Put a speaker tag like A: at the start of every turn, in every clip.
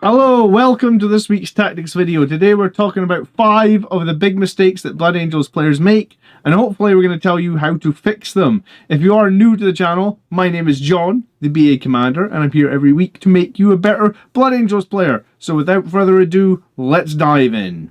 A: Hello, welcome to this week's tactics video. Today we're talking about 5 of the big mistakes that Blood Angels players make, and hopefully we're going to tell you how to fix them. If you are new to the channel, my name is John, the BA Commander, and I'm here every week to make you a better Blood Angels player. So without further ado, let's dive in.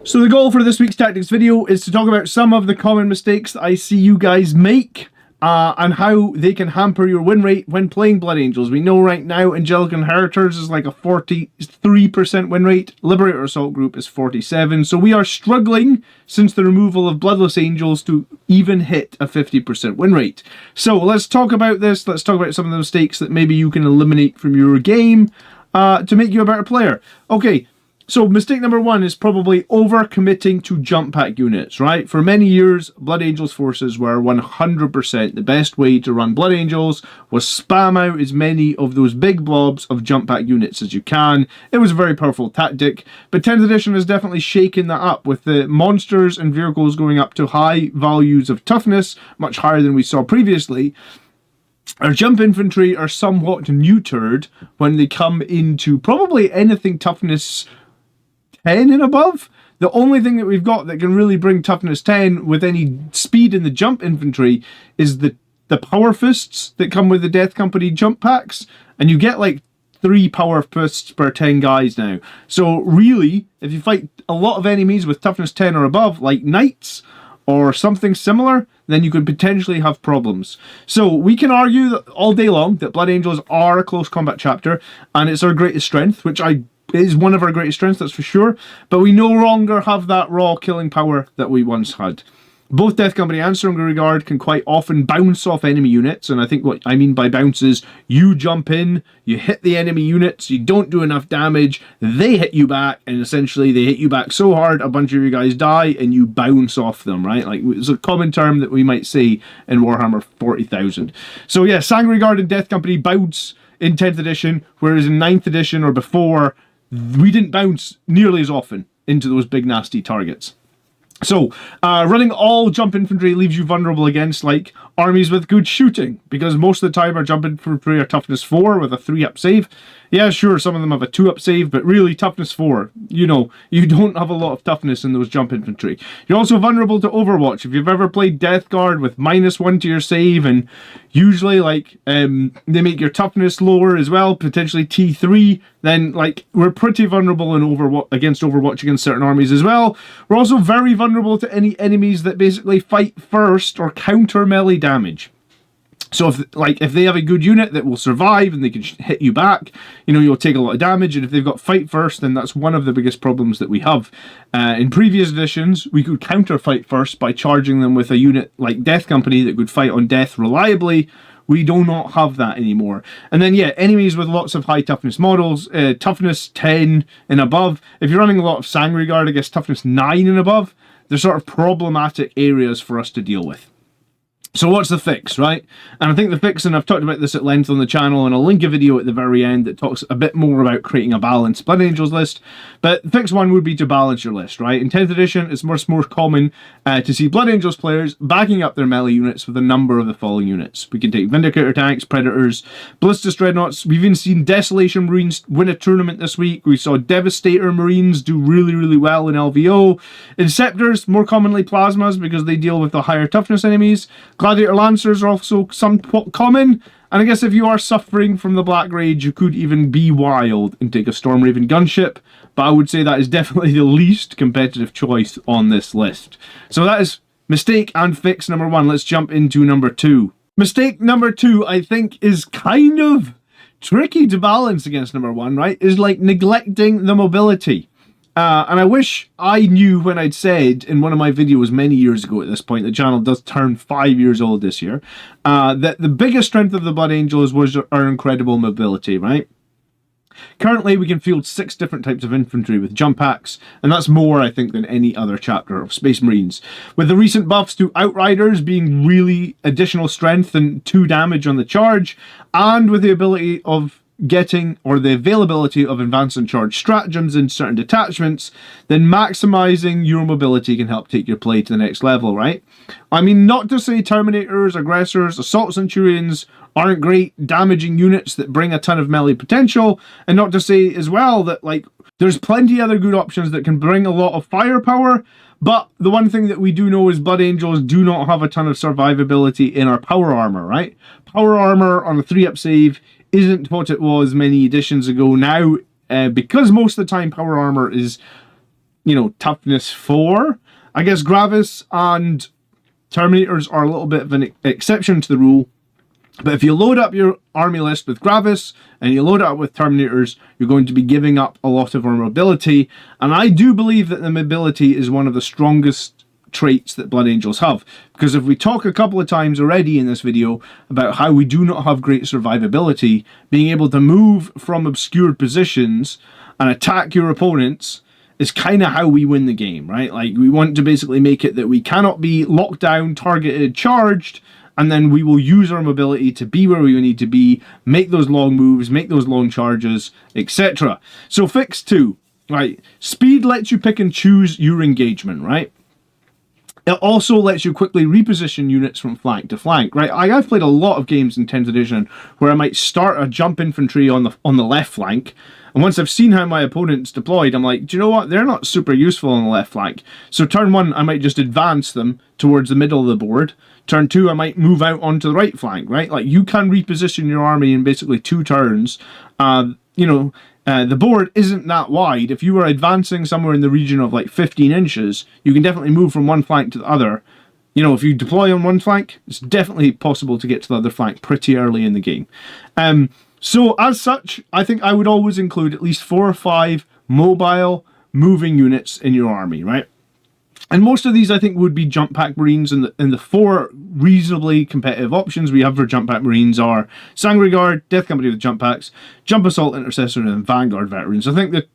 A: So the goal for this week's tactics video is to talk about some of the common mistakes that I see you guys make. And how they can hamper your win rate when playing Blood Angels. We know right now Angelic Inheritors is like a 43% win rate. Liberator Assault Group is 47%. So we are struggling since the removal of Bloodless Angels to even hit a 50% win rate. So let's talk about this. Let's talk about some of the mistakes that maybe you can eliminate from your game to make you a better player. Okay. So mistake number 1 is probably overcommitting to jump pack units, right? For many years, Blood Angels forces were 100% the best way to run Blood Angels was spam out as many of those big blobs of jump pack units as you can. It was a very powerful tactic, but 10th edition has definitely shaken that up with the monsters and vehicles going up to high values of toughness, much higher than we saw previously. Our jump infantry are somewhat neutered when they come into probably anything toughness 10 and above. The only thing that we've got that can really bring toughness 10 with any speed in the jump infantry is the power fists that come with the Death Company jump packs, and you get like 3 power fists per 10 guys now. So really, if you fight a lot of enemies with toughness 10 or above, like knights or something similar, then you could potentially have problems. So we can argue that all day long that Blood Angels are a close combat chapter, and it's our greatest strength, which is one of our greatest strengths, that's for sure, but we no longer have that raw killing power that we once had. Both Death Company and Stronger Regard can quite often bounce off enemy units, and I think what I mean by bounce is you jump in, you hit the enemy units, you don't do enough damage, they hit you back, and essentially they hit you back so hard a bunch of you guys die and you bounce off them, right? Like, it's a common term that we might say in Warhammer 40,000. So yeah, Stronger Regard and Death Company bounce in 10th edition, whereas in 9th edition or before, we didn't bounce nearly as often into those big nasty targets. So, running all jump infantry leaves you vulnerable against, like, armies with good shooting, because most of the time our jump infantry are toughness 4 with a 3-up save. Yeah, sure, some of them have a 2-up save, but really toughness 4. You know, you don't have a lot of toughness in those jump infantry. You're also vulnerable to Overwatch. If you've ever played Death Guard with -1 to your save, and usually, like, they make your toughness lower as well, potentially T3, then, like, we're pretty vulnerable in against Overwatch against certain armies as well. We're also very vulnerable to any enemies that basically fight first or counter melee damage. So if they have a good unit that will survive and they can hit you back, you know, you'll take a lot of damage. And if they've got fight first, then that's one of the biggest problems that we have. In previous editions, we could counter fight first by charging them with a unit like Death Company that could fight on death reliably. We do not have that anymore. And then, yeah, enemies with lots of high toughness models, toughness 10 and above. If you're running a lot of Stronger Regard against toughness 9 and above, they're sort of problematic areas for us to deal with. So what's the fix, right? And I think the fix, and I've talked about this at length on the channel, and I'll link a video at the very end that talks a bit more about creating a balanced Blood Angels list. But fix 1 would be to balance your list, right? In 10th edition, it's much more common to see Blood Angels players backing up their melee units with a number of the following units. We can take Vindicator tanks, Predators, Ballistus Dreadnoughts. We've even seen Desolation Marines win a tournament this week. We saw Devastator Marines do really, really well in LVO. Inceptors, more commonly Plasmas because they deal with the higher toughness enemies. Gladiator Lancers are also somewhat common, and I guess if you are suffering from the Black Rage, you could even be wild and take a Storm Raven gunship, but I would say that is definitely the least competitive choice on this list. So that is mistake and fix number 1. Let's jump into number 2. Mistake number 2, I think, is kind of tricky to balance against number 1, right? Is like neglecting the mobility. And I wish I knew when I'd said in one of my videos many years ago at this point, the channel does turn 5 years old this year, that the biggest strength of the Blood Angels was our incredible mobility, right? Currently, we can field 6 different types of infantry with jump packs, and that's more, I think, than any other chapter of Space Marines. With the recent buffs to Outriders being really additional strength and 2 damage on the charge, and with the ability of getting or the availability of advanced and charged stratagems in certain detachments, then maximizing your mobility can help take your play to the next level, right? I mean, not to say Terminators, Aggressors, Assault Centurions aren't great damaging units that bring a ton of melee potential, and not to say as well that, like, there's plenty other good options that can bring a lot of firepower, but the one thing that we do know is Blood Angels do not have a ton of survivability in our power armor, right? Power armor on a 3-up save isn't what it was many editions ago now, because most of the time power armor is, you know, toughness 4. I guess Gravis and Terminators are a little bit of an exception to the rule. But if you load up your army list with Gravis and you load it up with Terminators, you're going to be giving up a lot of our mobility. And I do believe that the mobility is one of the strongest traits that Blood Angels have. Because if we talk a couple of times already in this video about how we do not have great survivability, being able to move from obscured positions and attack your opponents is kind of how we win the game, right? Like, we want to basically make it that we cannot be locked down, targeted, charged, and then we will use our mobility to be where we need to be, make those long moves, make those long charges, etc. So fix 2, right? Speed lets you pick and choose your engagement, right? It also lets you quickly reposition units from flank to flank, right? I've played a lot of games in 10th edition where I might start a jump infantry on the left flank, and once I've seen how my opponent's deployed, I'm like, do you know what? They're not super useful on the left flank. So turn 1, I might just advance them towards the middle of the board. Turn 2, I might move out onto the right flank, right? Like, you can reposition your army in basically 2 turns. The board isn't that wide. If you were advancing somewhere in the region of like 15 inches, you can definitely move from one flank to the other. You know, if you deploy on one flank, it's definitely possible to get to the other flank pretty early in the game. So as such, I think I would always include at least 4 or 5 mobile moving units in your army, right? And most of these, I think, would be Jump Pack Marines, and the 4 reasonably competitive options we have for Jump Pack Marines are Sangre Guard, Death Company with Jump Packs, Jump Assault Intercessor, and Vanguard Veterans. I think that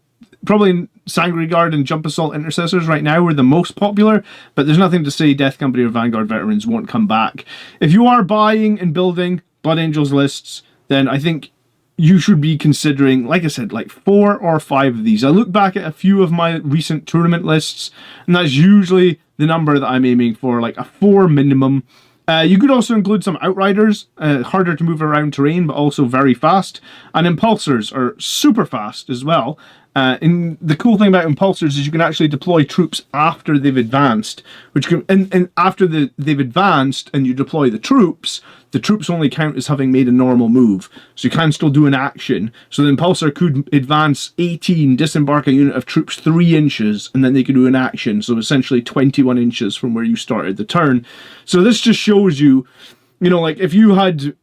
A: probably Sangre Guard and Jump Assault Intercessors right now are the most popular, but there's nothing to say Death Company or Vanguard Veterans won't come back. If you are buying and building Blood Angels lists, then I think you should be considering, like I said, like 4 or 5 of these. I look back at a few of my recent tournament lists, and that's usually the number that I'm aiming for, like a 4 minimum. You could also include some Outriders, harder to move around terrain, but also very fast. And Impulsors are super fast as well. And the cool thing about Impulsors is you can actually deploy troops after they've advanced, which can, and after they've advanced and you deploy the troops only count as having made a normal move. So you can still do an action. So the Impulsor could advance 18, disembark a unit of troops 3 inches, and then they could do an action. So essentially 21 inches from where you started the turn. So this just shows you, you know, like if you had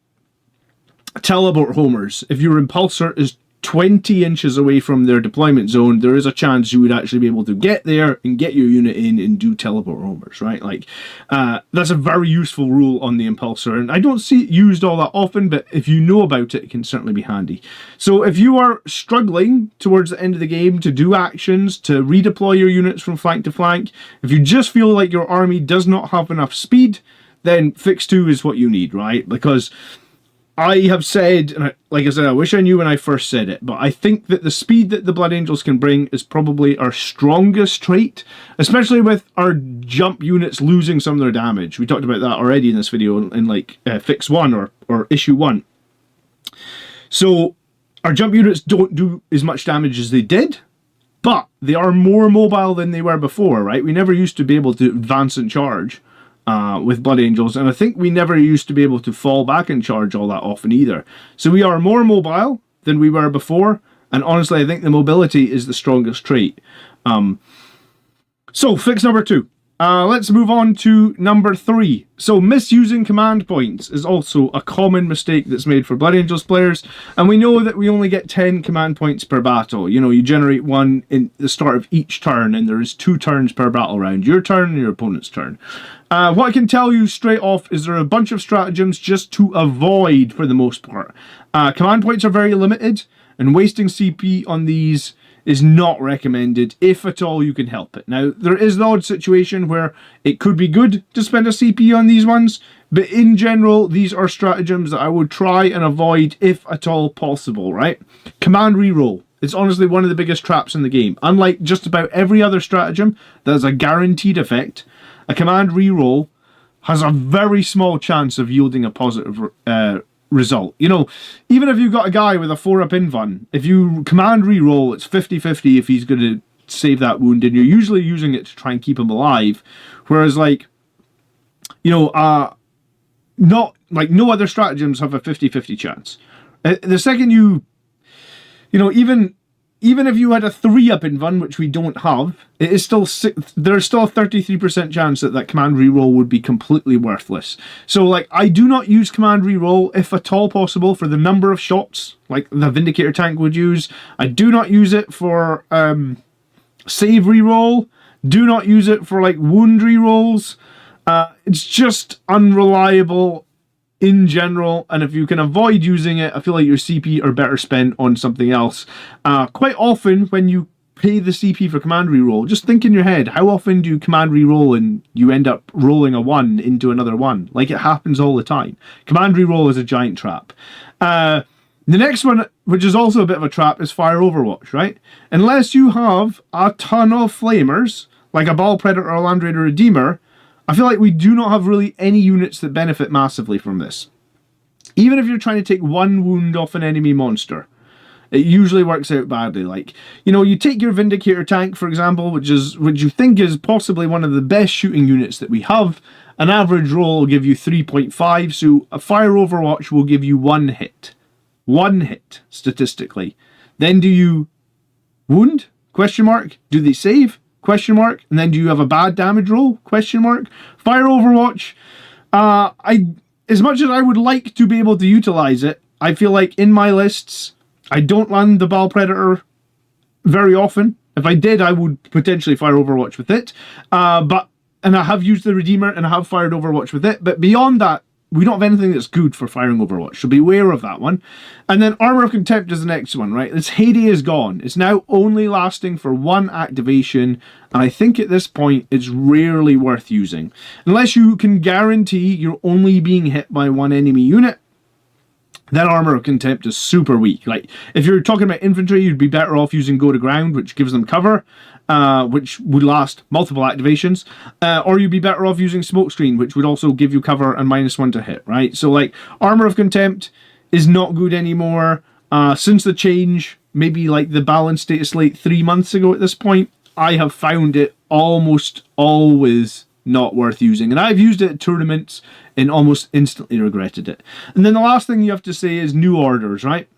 A: teleport homers, if your Impulsor is 20 inches away from their deployment zone, there is a chance you would actually be able to get there and get your unit in and do teleport homers, right? Like, that's a very useful rule on the Impulsor, and I don't see it used all that often, but if you know about it, it can certainly be handy. So if you are struggling towards the end of the game to do actions, to redeploy your units from flank to flank, if you just feel like your army does not have enough speed, then Fix 2 is what you need, right? Because I have said, and like I said, I wish I knew when I first said it, but I think that the speed that the Blood Angels can bring is probably our strongest trait, especially with our jump units losing some of their damage. We talked about that already in this video in like Fix 1 or Issue 1. So our jump units don't do as much damage as they did, but they are more mobile than they were before, right? We never used to be able to advance and charge with Blood Angels, and I think we never used to be able to fall back and charge all that often either. So we are more mobile than we were before, and honestly I think the mobility is the strongest trait. So fix number 2. Let's move on to number 3. So misusing command points is also a common mistake that's made for Blood Angels players, and we know that we only get 10 command points per battle. You know, you generate 1 in the start of each turn, and there is 2 turns per battle round. Your turn and your opponent's turn. What I can tell you straight off is there are a bunch of stratagems just to avoid for the most part. Command points are very limited, and wasting CP on these is not recommended if at all you can help it. Now, there is the odd situation where it could be good to spend a CP on these ones, but in general, these are stratagems that I would try and avoid if at all possible, right? Command reroll. It's honestly one of the biggest traps in the game. Unlike just about every other stratagem that has a guaranteed effect, a command reroll has a very small chance of yielding a positive result. You know, even if you've got a guy with a 4-up invuln, if you command reroll, it's 50-50 if he's going to save that wound, and you're usually using it to try and keep him alive. Whereas, like, you know, not like no other stratagems have a 50-50 chance. The second you know, even if you had a 3-up invuln, which we don't have, it is still there's still a 33% chance that command reroll would be completely worthless. So, like, I do not use command reroll if at all possible for the number of shots like the Vindicator tank would use. I do not use it for save reroll. Do not use it for like wound rerolls. It's just unreliable in general, and if you can avoid using it, I feel like your CP are better spent on something else. Quite often, when you pay the CP for command reroll, just think in your head, how often do you command reroll and you end up rolling a 1 into another 1? Like, it happens all the time. Command reroll is a giant trap. The next one, which is also a bit of a trap, is Fire Overwatch, right? Unless you have a ton of flamers, like a Ball Predator or Land Raider Redeemer, I feel like we do not have really any units that benefit massively from this. Even if you're trying to take 1 wound off an enemy monster, it usually works out badly. Like, you know, you take your Vindicator tank, for example, which you think is possibly one of the best shooting units that we have. An average roll will give you 3.5, so a Fire Overwatch will give you 1 hit. 1 hit, statistically. Then do you wound? Question mark. Do they save? Question mark. And then do you have a bad damage roll? Question mark. Fire Overwatch. As much as I would like to be able to utilize it, I feel like in my lists, I don't land the Ball Predator very often. If I did, I would potentially Fire Overwatch with it. And I have used the Redeemer and I have fired Overwatch with it. But beyond that, we don't have anything that's good for firing Overwatch, so beware of that one. And then Armor of Contempt is the next one, right? Its heyday is gone. It's now only lasting for 1 activation, and I think at this point it's rarely worth using. Unless you can guarantee you're only being hit by 1 enemy unit, then Armor of Contempt is super weak. Like, if you're talking about infantry, you'd be better off using Go to Ground, which gives them cover, which would last multiple activations, or you'd be better off using Smokescreen, which would also give you cover and -1 to hit, right? So, like, Armor of Contempt is not good anymore. Since the change, maybe like the balance status late 3 months ago at this point, I have found it almost always not worth using. And I've used it at tournaments and almost instantly regretted it. And then the last thing you have to say is new orders, right?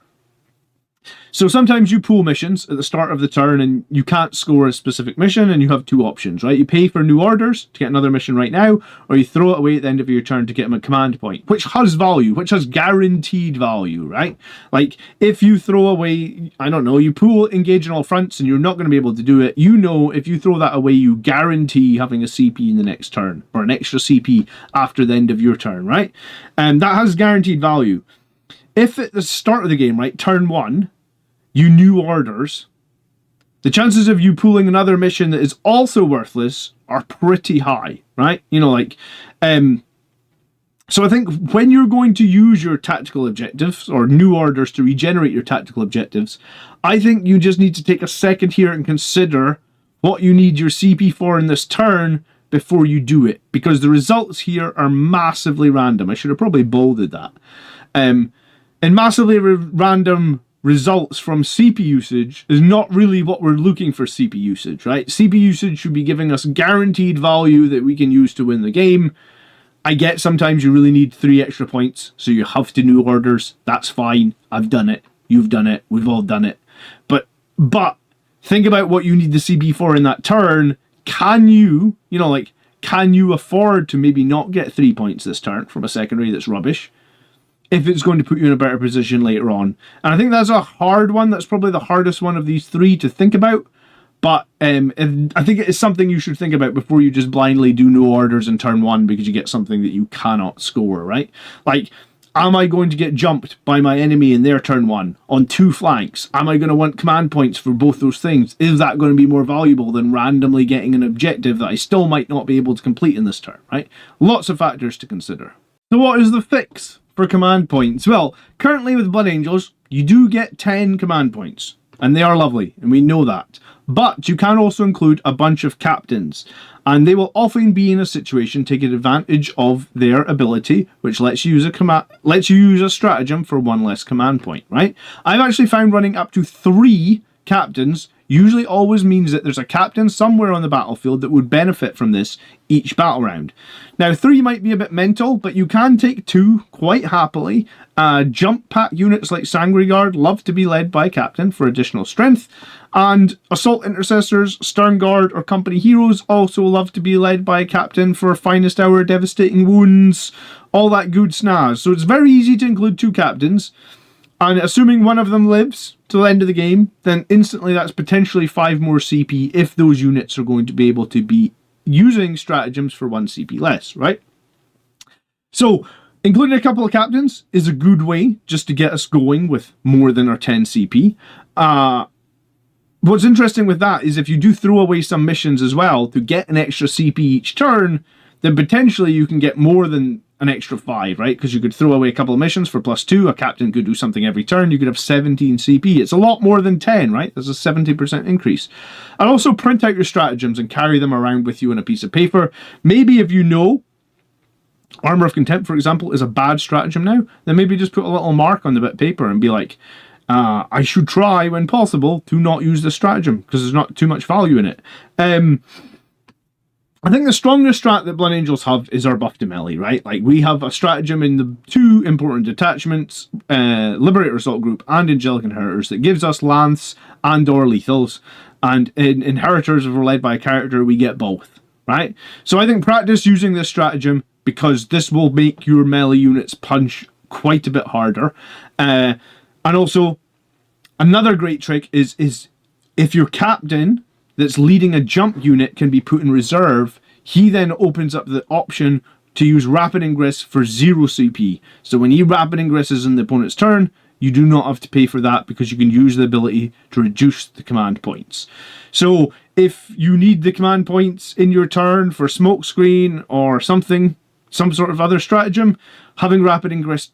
A: So sometimes you pull missions at the start of the turn and you can't score a specific mission, and you have 2 options, right? You pay for new orders to get another mission right now, or you throw it away at the end of your turn to get them a command point, which has value, which has guaranteed value, right? Like, if you throw away, I don't know, you pull engage in all fronts and you're not going to be able to do it, you know, if you throw that away, you guarantee having a CP in the next turn, or an extra CP after the end of your turn, right? And that has guaranteed value. If at the start of the game, right, turn 1, you new orders, the chances of you pulling another mission that is also worthless are pretty high, right? You know, like, so I think when you're going to use your tactical objectives or new orders to regenerate your tactical objectives, I think you just need to take a second here and consider what you need your CP for in this turn before you do it, because the results here are massively random. I should have probably bolded that. And massively random results from CP usage is not really what we're looking for CP usage, right? CP usage should be giving us guaranteed value that we can use to win the game. I get sometimes you really need 3 extra points, so you have to new orders. That's fine. I've done it. You've done it. We've all done it. But think about what you need the CP for in that turn. Can you, like, can you afford to maybe not get 3 points this turn from a secondary that's rubbish, if it's going to put you in a better position later on? And I think that's a hard one. That's probably the hardest one of these 3 to think about. But I think it is something you should think about before you just blindly do no orders in turn 1 because you get something that you cannot score, right? Like, Am I going to get jumped by my enemy in their turn 1 on 2 flanks? Am I going to want command points for both those things? Is that going to be more valuable than randomly getting an objective that I still might not be able to complete in this turn, right? Lots of factors to consider. So what is the fix for command points? Well, currently with Blood Angels, you do get 10 command points, and they are lovely, and we know that. But you can also include a bunch of captains, and they will often be in a situation taking advantage of their ability, which lets you use a stratagem for 1 less command point, right? I've actually found running up to 3 captains usually always means that there's a captain somewhere on the battlefield that would benefit from this each battle round. Now 3 might be a bit mental, but you can take 2 quite happily. Jump pack units like Sangry Guard love to be led by a captain for additional strength, and Assault Intercessors, Stern Guard or Company Heroes also love to be led by a captain for Finest Hour, Devastating Wounds, all that good snaz. So it's very easy to include 2 captains. And assuming one of them lives to the end of the game, then instantly that's potentially 5 more CP if those units are going to be able to be using stratagems for 1 CP less, right? So, including a couple of captains is a good way just to get us going with more than our 10 CP. What's interesting with that is if you do throw away some missions as well to get an extra CP each turn, then potentially you can get more than an extra 5, right? Because you could throw away a couple of missions for +2. A captain could do something every turn. You could have 17 CP. It's a lot more than 10, right? There's a 70% increase. And also print out your stratagems and carry them around with you on a piece of paper. Maybe if you know Armor of Contempt, for example, is a bad stratagem now, then maybe just put a little mark on the bit of paper and be like, I should try, when possible, to not use this stratagem because there's not too much value in it. I think the strongest strat that Blood Angels have is our buff to melee, right? Like, we have a stratagem in the 2 important detachments, Liberator Assault Group and Angelic Inheritors, that gives us lance and or lethals. And in Inheritors, if we're led by a character, we get both, right? So I think practice using this stratagem, because this will make your melee units punch quite a bit harder. And also, another great trick is if your captain that's leading a jump unit can be put in reserve, he then opens up the option to use Rapid Ingress for 0 CP. So when he Rapid Ingresses in the opponent's turn, you do not have to pay for that because you can use the ability to reduce the command points. So if you need the command points in your turn for Smokescreen or something, some sort of other stratagem, having Rapid Ingress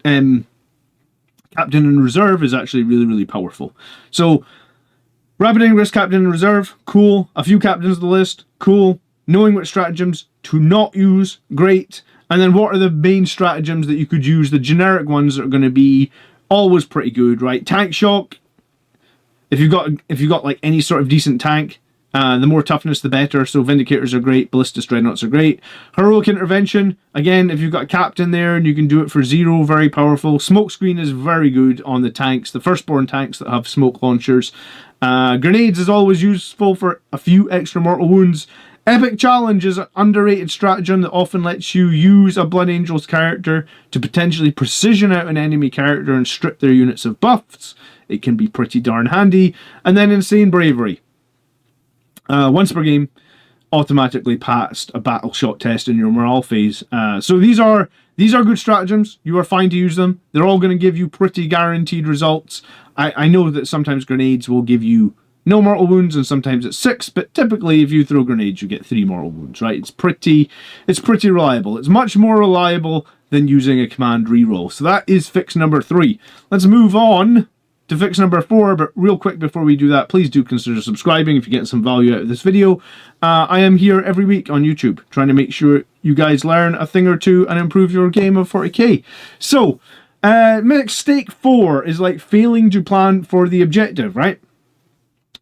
A: Captain in reserve is actually really, really powerful. So Rapid Ingress Captain in reserve, cool. A few captains on the list, cool. Knowing what stratagems to not use, great. And then what are the main stratagems that you could use? The generic ones that are going to be always pretty good, right? Tank Shock. If you've got like any sort of decent tank, the more toughness the better. So Vindicators are great, Ballistus Dreadnoughts are great. Heroic Intervention, again, if you've got a captain there and you can do it for 0, very powerful. Smokescreen is very good on the tanks, the firstborn tanks that have smoke launchers. Grenades is always useful for a few extra mortal wounds. Epic Challenge is an underrated stratagem that often lets you use a Blood Angels character to potentially precision out an enemy character and strip their units of buffs. It can be pretty darn handy. And then Insane Bravery. Once per game, automatically passed a battle shot test in your morale phase. So these are good stratagems. You are fine to use them. They're all going to give you pretty guaranteed results. I know that sometimes grenades will give you no mortal wounds and sometimes it's 6, but typically if you throw grenades you get 3 mortal wounds, right? It's pretty reliable. It's much more reliable than using a command reroll. So that is fix number 3. Let's move on to fix number 4, but real quick before we do that, please do consider subscribing if you get some value out of this video. I am here every week on YouTube trying to make sure you guys learn a thing or two and improve your game of 40k. So, mistake 4 is like failing to plan for the objective, right?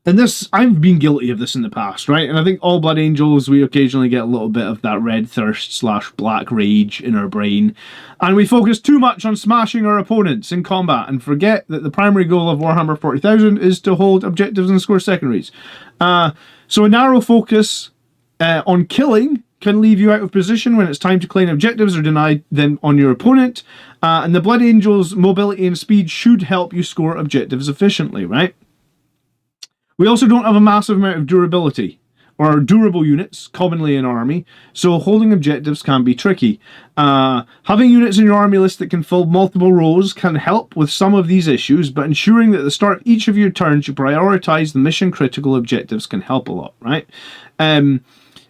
A: And this, I've been guilty of this in the past, right? And I think all Blood Angels, we occasionally get a little bit of that red thirst / black rage in our brain. And we focus too much on smashing our opponents in combat and forget that the primary goal of Warhammer 40,000 is to hold objectives and score secondaries. So a narrow focus on killing can leave you out of position when it's time to claim objectives or deny them on your opponent. And the Blood Angels' mobility and speed should help you score objectives efficiently, right? We also don't have a massive amount of durability or durable units, commonly in army, so holding objectives can be tricky. Having units in your army list that can fill multiple rows can help with some of these issues, but ensuring that at the start of each of your turns you prioritize the mission critical objectives can help a lot, right?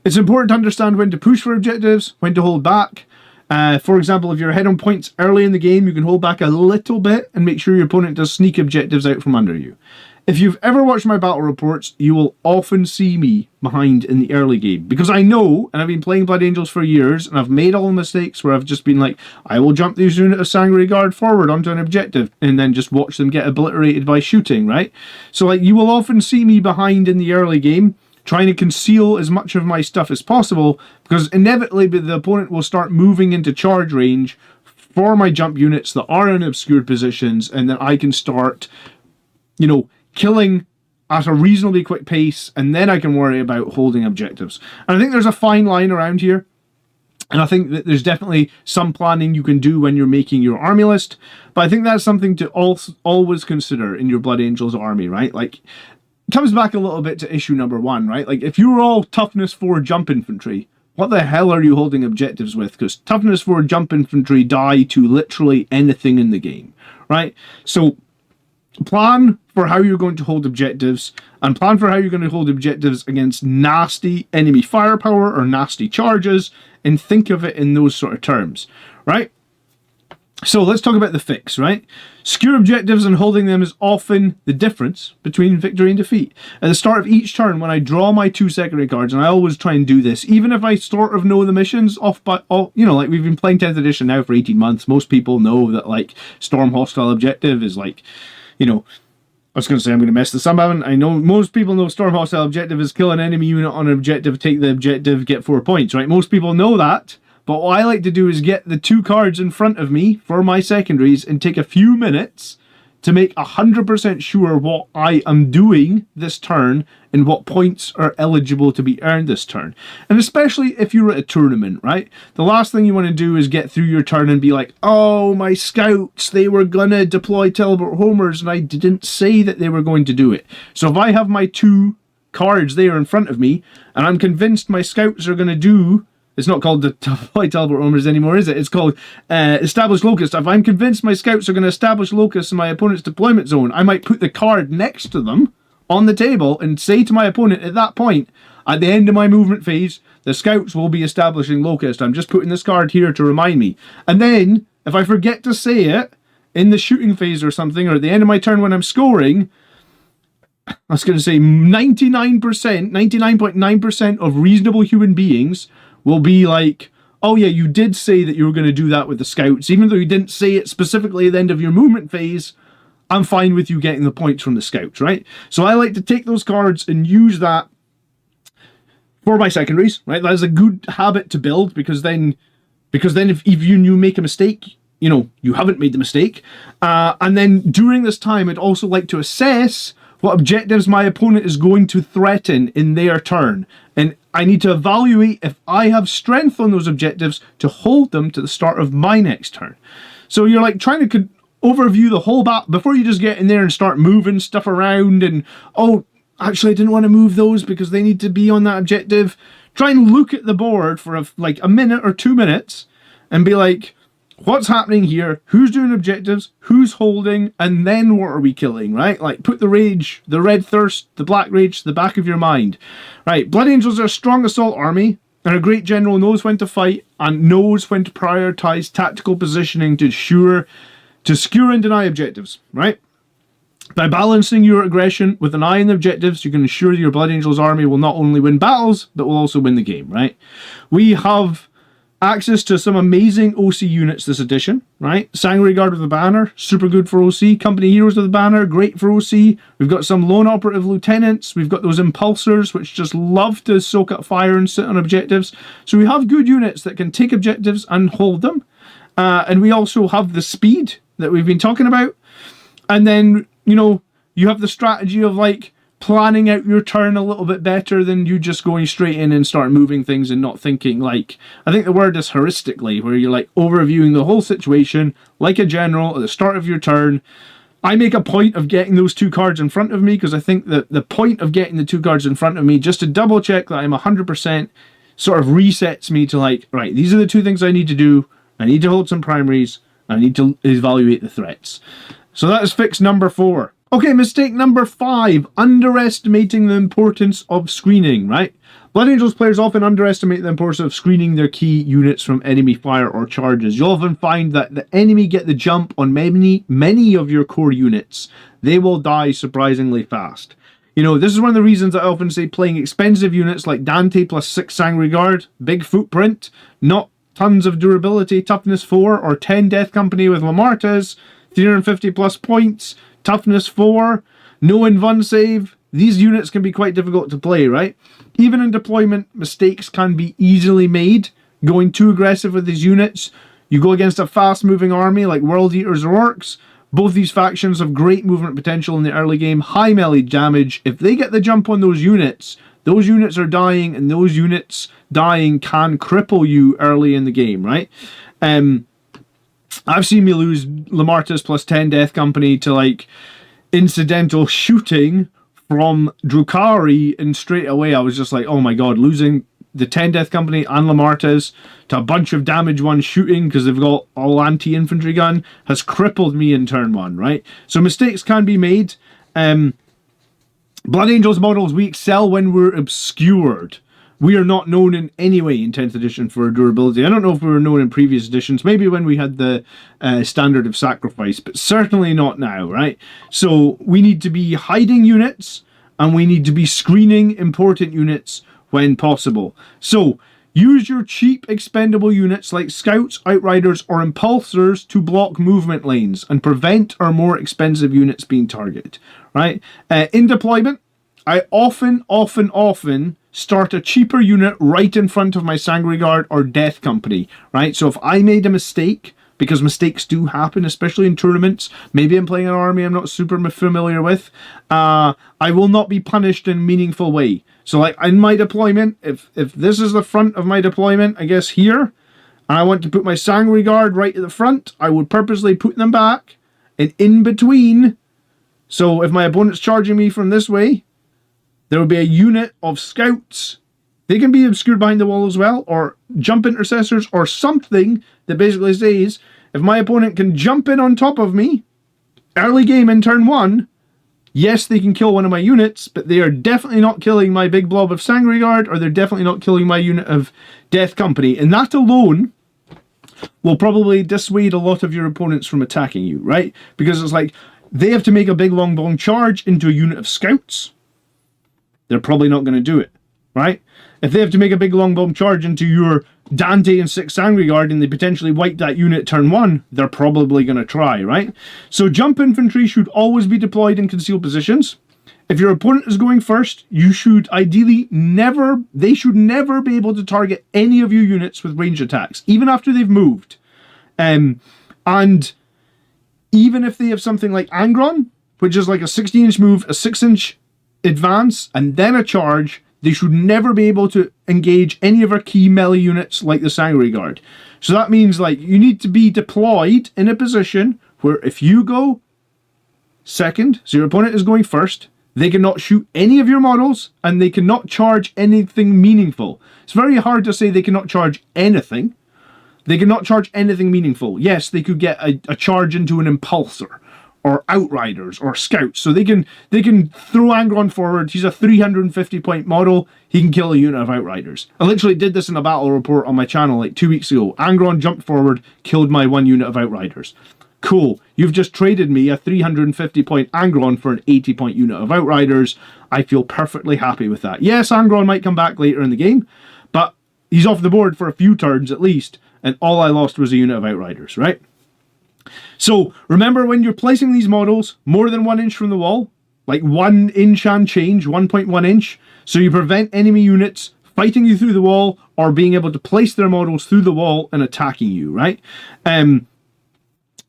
A: It's important to understand when to push for objectives, when to hold back. For example, if you're ahead on points early in the game, you can hold back a little bit and make sure your opponent does sneak objectives out from under you. If you've ever watched my battle reports, you will often see me behind in the early game. Because I know, and I've been playing Blood Angels for years, and I've made all the mistakes where I've just been like, I will jump this unit of Sangre Guard forward onto an objective, and then just watch them get obliterated by shooting, right? So like, you will often see me behind in the early game, trying to conceal as much of my stuff as possible, because inevitably the opponent will start moving into charge range for my jump units that are in obscured positions, and then I can start, killing at a reasonably quick pace, and then I can worry about holding objectives. And I think there's a fine line around here, and I think that there's definitely some planning you can do when you're making your army list, but I think that's something to always consider in your Blood Angels army, right? Like, it comes back a little bit to issue number 1, right? Like, if you're all toughness 4 jump infantry, what the hell are you holding objectives with? Because toughness 4 jump infantry die to literally anything in the game, right? So plan for how you're going to hold objectives, and plan for how you're going to hold objectives against nasty enemy firepower or nasty charges, and think of it in those sort of terms, right? So let's talk about the fix, right? Secure objectives and holding them is often the difference between victory and defeat. At the start of each turn, when I draw my 2 secondary cards, and I always try and do this, even if I sort of know the missions off by, like we've been playing 10th edition now for 18 months, most people know that like Storm Hostile Objective is like, I was going to say I'm going to mess this up. I know most people know Storm Hostile Objective is kill an enemy unit on an objective, take the objective, get 4 points, right? Most people know that. But what I like to do is get the 2 cards in front of me for my secondaries and take a few minutes to make 100% sure what I am doing this turn and what points are eligible to be earned this turn. And especially if you're at a tournament, right? The last thing you want to do is get through your turn and be like, oh, my scouts, they were going to deploy teleport homers and I didn't say that they were going to do it. So if I have my 2 cards there in front of me and I'm convinced my scouts are going to do... It's not called the deploy teleport homers anymore, is it? It's called establish locust. If I'm convinced my scouts are going to establish locust in my opponent's deployment zone, I might put the card next to them on the table and say to my opponent at that point, at the end of my movement phase, the scouts will be establishing locust. I'm just putting this card here to remind me. And then, if I forget to say it in the shooting phase or something, or at the end of my turn when I'm scoring, I was going to say 99.9% of reasonable human beings will be like, oh yeah, you did say that you were going to do that with the scouts. Even though you didn't say it specifically at the end of your movement phase, I'm fine with you getting the points from the scouts, right? So I like to take those cards and use that for my secondaries, right? That is a good habit to build, because then if you make a mistake, you haven't made the mistake. And then during this time, I'd also like to assess what objectives my opponent is going to threaten in their turn. And I need to evaluate if I have strength on those objectives to hold them to the start of my next turn. So you're like trying to overview the whole battle before you just get in there and start moving stuff around and, oh, actually I didn't want to move those because they need to be on that objective. Try and look at the board for a minute or 2 minutes and be like, what's happening here? Who's doing objectives? Who's holding? And then what are we killing, right? Like, put the rage, the red thirst, the black rage to the back of your mind. Right, Blood Angels are a strong assault army, and a great general knows when to fight and knows when to prioritize tactical positioning to secure and deny objectives, right? By balancing your aggression with an eye on the objectives, you can ensure your Blood Angels army will not only win battles, but will also win the game, right? We have access to some amazing OC units this edition, right? Sangre Guard with the banner, super good for OC. Company Heroes with the banner, great for OC. We've got some lone operative lieutenants. We've got those impulsors, which just love to soak up fire and sit on objectives. So we have good units that can take objectives and hold them. And we also have the speed that we've been talking about. And then, you have the strategy of planning out your turn a little bit better than you just going straight in and start moving things and not thinking I think the word is heuristically, where you're overviewing the whole situation like a general at the start of your turn, I make a point of getting those 2 cards in front of me because I think that the point of getting the 2 cards in front of me, just to double check that I'm 100%, sort of resets me to like, right, these are the 2 things I need to do. I need to hold some primaries. I need to evaluate the threats. So that is fix number 4. Okay, mistake number 5, underestimating the importance of screening, right? Blood Angels players often underestimate the importance of screening their key units from enemy fire or charges. You'll often find that the enemy get the jump on many of your core units. They will die surprisingly fast. You know, this is one of the reasons I often say playing expensive units like Dante plus 6 Sangre Guard, big footprint, not tons of durability, toughness 4, or 10 Death Company with Lamartas, 350 plus points, toughness 4, no invuln save. These units can be quite difficult to play, right? Even in deployment, mistakes can be easily made. Going too aggressive with these units, you go against a fast-moving army like World Eaters or Orcs. Both these factions have great movement potential in the early game, high melee damage. If they get the jump on those units are dying, and those units dying can cripple you early in the game, right? I've seen me lose Lamartas plus 10 Death Company to like incidental shooting from Drukhari, and straight away I was just like, oh my god, losing the 10 Death Company and Lamartas to a bunch of damage 1 shooting because they've got all anti-infantry gun has crippled me in turn 1, right? So mistakes can be made. Blood Angels models, we excel when we're obscured. We are not known in any way in 10th edition for durability. I don't know if we were known in previous editions, maybe when we had the standard of sacrifice, but certainly not now, right? So we need to be hiding units, and we need to be screening important units when possible. So use your cheap expendable units like Scouts, Outriders, or Impulsors to block movement lanes and prevent our more expensive units being targeted, right? In deployment, I often start a cheaper unit right in front of my Sangre Guard or Death Company, right? So if I made a mistake, because mistakes do happen, especially in tournaments, maybe I'm playing an army I'm not super familiar with, I will not be punished in a meaningful way. So like in my deployment, if this is the front of my deployment, I guess here, and I want to put my Sangre Guard right at the front, I would purposely put them back and in between. So if my opponent's charging me from this way, there will be a unit of Scouts. They can be obscured behind the wall as well, or jump intercessors, or something that basically says, if my opponent can jump in on top of me, early game in turn 1, yes, they can kill one of my units, but they are definitely not killing my big blob of Sangre Guard, or they're definitely not killing my unit of Death Company. And that alone will probably dissuade a lot of your opponents from attacking you, right? Because it's like, they have to make a big long charge into a unit of Scouts. They're probably not going to do it, right? If they have to make a big long charge into your Dante and 6 Sangre Guard and they potentially wipe that unit turn 1, they're probably going to try, right? So jump infantry should always be deployed in concealed positions. If your opponent is going first, you should ideally they should never be able to target any of your units with range attacks, even after they've moved. And even if they have something like Angron, which is like a 16-inch move, a 6-inch advance, and then a charge, they should never be able to engage any of our key melee units like the Sangre Guard. So that means like you need to be deployed in a position where if you go second, so your opponent is going first, they cannot shoot any of your models and they cannot charge anything meaningful. It's very hard to say they cannot charge anything. They cannot charge anything meaningful. Yes, they could get a charge into an Impulsor, or Outriders, or Scouts. So they can throw Angron forward. He's a 350 point model. He can kill a unit of Outriders. I literally did this in a battle report on my channel like 2 weeks ago. Angron jumped forward, killed my 1 unit of Outriders. Cool. You've just traded me a 350 point Angron for an 80 point unit of Outriders. I feel perfectly happy with that. Yes, Angron might come back later in the game, but he's off the board for a few turns at least, and all I lost was a unit of Outriders, right? So remember, when you're placing these models more than 1 inch from the wall, like 1 inch and change, 1.1 inch, so you prevent enemy units fighting you through the wall or being able to place their models through the wall and attacking you, right?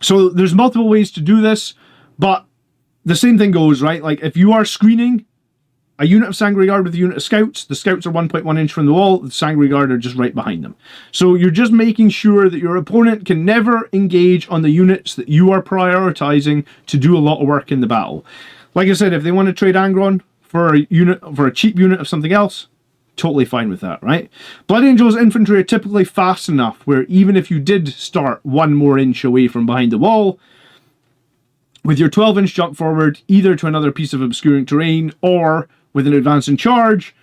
A: So there's multiple ways to do this, but the same thing goes, right? Like if you are screening a unit of Sangre Guard with a unit of Scouts. The Scouts are 1.1 inch from the wall. The Sangre Guard are just right behind them. So you're just making sure that your opponent can never engage on the units that you are prioritizing to do a lot of work in the battle. Like I said, if they want to trade Angron for a cheap unit of something else, totally fine with that, right? Blood Angels infantry are typically fast enough where even if you did start 1 more inch away from behind the wall, with your 12-inch jump forward, either to another piece of obscuring terrain or with an advance and charge,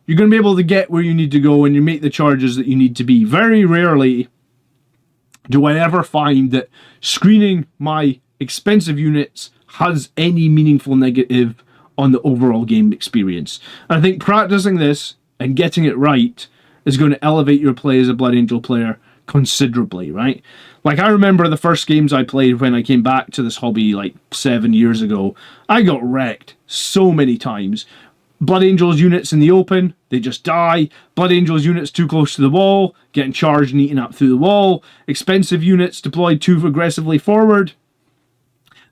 A: you're going to be able to get where you need to go and you make the charges that you need to be. Very rarely do I ever find that screening my expensive units has any meaningful negative on the overall game experience. And I think practicing this and getting it right is going to elevate your play as a Blood Angel player considerably, right? Like, I remember the first games I played when I came back to this hobby like 7 years ago. I got wrecked so many times. Blood Angels units in the open, they just die. Blood Angels units too close to the wall, getting charged and eaten up through the wall. Expensive units deployed too aggressively forward.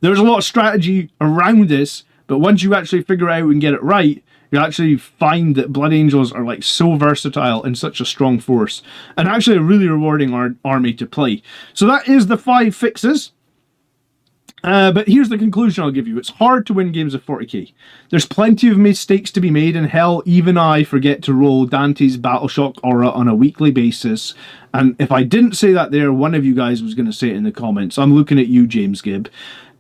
A: There's a lot of strategy around this, but once you actually figure out and get it right, you actually find that Blood Angels are like so versatile and such a strong force, and actually a really rewarding army to play. So that is the 5 fixes. But here's the conclusion I'll give you. It's hard to win games of 40k. There's plenty of mistakes to be made, and hell, even I forget to roll Dante's Battleshock aura on a weekly basis. And if I didn't say that there, one of you guys was going to say it in the comments. I'm looking at you, James Gibb.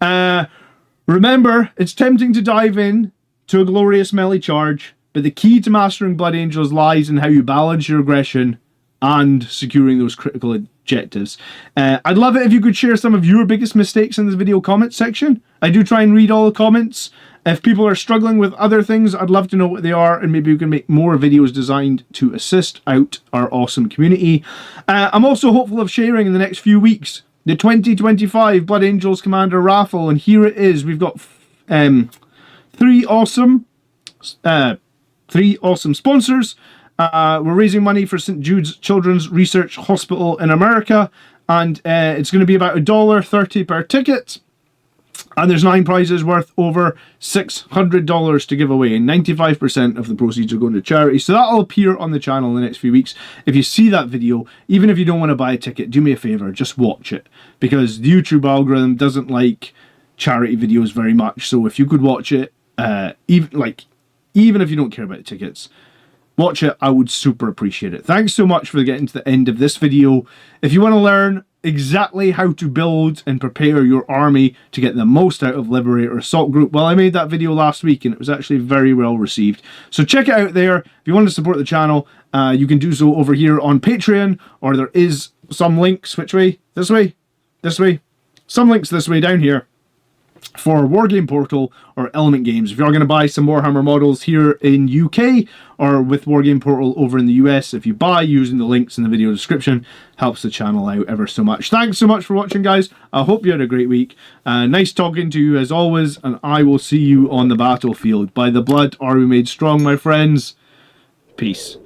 A: Remember, it's tempting to dive in to a glorious melee charge, but the key to mastering Blood Angels lies in how you balance your aggression and securing those critical objectives. I'd love it if you could share some of your biggest mistakes in the video comments section. I do try and read all the comments. If people are struggling with other things, I'd love to know what they are, and maybe we can make more videos designed to assist out our awesome community. I'm also hopeful of sharing in the next few weeks the 2025 Blood Angels Commander raffle, and here it is. We've got 3 awesome sponsors. We're raising money for St. Jude's Children's Research Hospital in America, and it's going to be about $1.30 per ticket. And there's 9 prizes worth over $600 to give away, and 95% of the proceeds are going to charity. So that'll appear on the channel in the next few weeks. If you see that video, even if you don't want to buy a ticket, do me a favor, just watch it, because the YouTube algorithm doesn't like charity videos very much. So if you could watch it, even if you don't care about the tickets, watch it. I would super appreciate it. Thanks so much for getting to the end of this video. If you want to learn exactly how to build and prepare your army to get the most out of Liberator Assault Group, well, I made that video last week and it was actually very well received. So check it out there. If you want to support the channel, you can do so over here on Patreon, or there is some links. Which way? This way? This way? Some links this way down here for Wargame Portal or Element Games. If you're going to buy some Warhammer models here in UK or with Wargame Portal over in the US, if you buy using the links in the video description, helps the channel out ever so much. Thanks so much for watching, guys. I hope you had a great week. Nice talking to you as always, and I will see you on the battlefield. By the blood are we made strong, my friends. Peace.